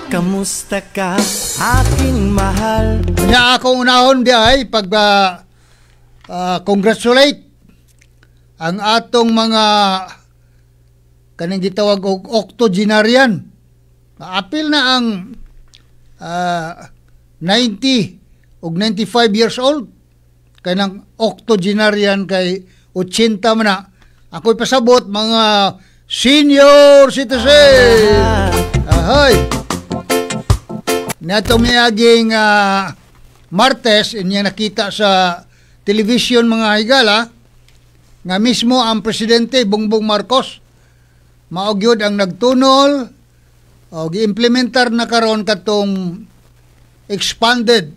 Kamusta ka, aking mahal? Kanya ako unahon di ay congratulate ang atong mga kaning gitawag og octogenarian. Apil na ang 90 ug 95 years old. Kanang octogenarian kay 80 man na. Ako'y pasabot mga senior citizen. Ahoy. Nato miyaging Martes, inya nakita sa television mga higala nga mismo ang presidente Bongbong Marcos maogyod ang nagtunol o gi-implementar na karon katong expanded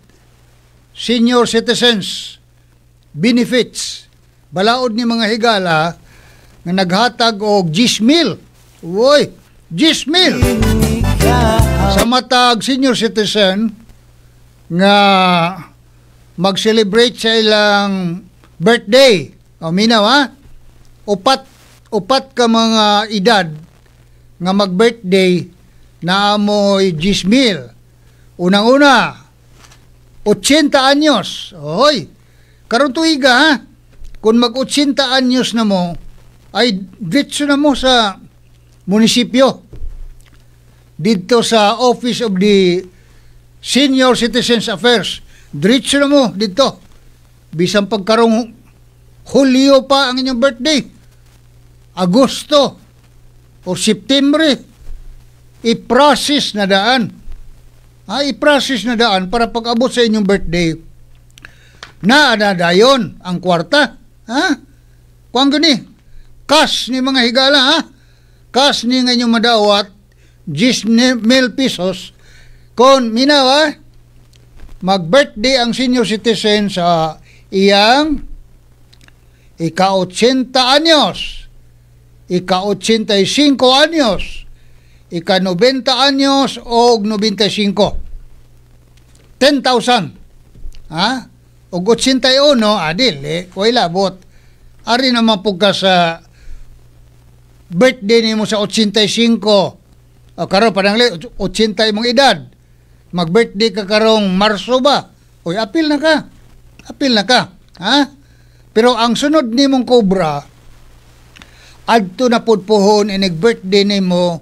senior citizens benefits. Balaod ni mga higala nga naghatag og 10,000. Uy, 10,000 sa matag senior citizen nga mag-celebrate sa ilang birthday. O minaw ha? Upat ka mga edad nga mag-birthday na amoy 10,000. Unang-una, 80 anyos. Oy, karon tuiga ha? Kung mag-80 anyos na mo, ay ditso na mo sa munisipyo. Dito sa Office of the Senior Citizens Affairs. Diretso na mo dito. Bisang pagkarong Hulyo pa ang inyong birthday. Agosto o September. I-process na daan. I-process na daan para pag-abot sa inyong birthday. Dayon ang kwarta. Kuang gani. Cash ni mga higala ha. Cash ni nga inyong madawat 10,000 pesos kon minawa mag-birthday ang senior citizen sa iyang ika-80 anyos, ika-85 anyos, ika-90 anyos o 95. 10,000. O 81 adil way labot. Ari naman po ka sa birthday nimo sa 85. Karon padangli 80 imong edad. Mag-birthday ka karong Marso ba? Oy, apil na ka. Pero ang sunod nimong cobra adto na pud pohon nag-birthday nimo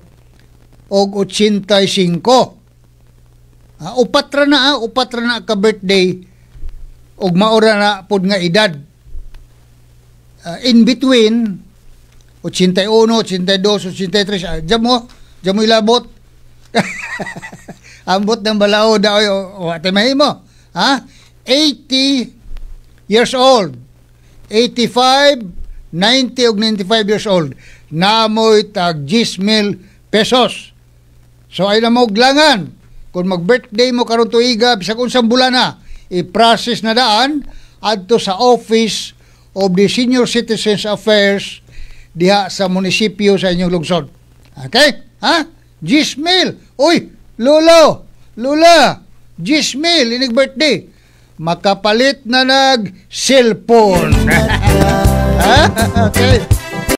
og 85. Upat ra na ka birthday og maura na pud nga edad. In between 81, 82, 83 Jamoy labot. Ambot ng balao daw o atay mo. 80 years old. 85, 90 ug 95 years old. Namoy tag 10,000 pesos. So ay na mo glangan. Kung mag-birthday mo karon tuiga bisag unsang bulan na, i-process na daan adto sa Office of the Senior Citizens Affairs diha sa munisipyo sa inyong lungsod. Okay? 10,000. Uy, Lula, 10,000 inig birthday. Makapalit na nag cellphone. Okay.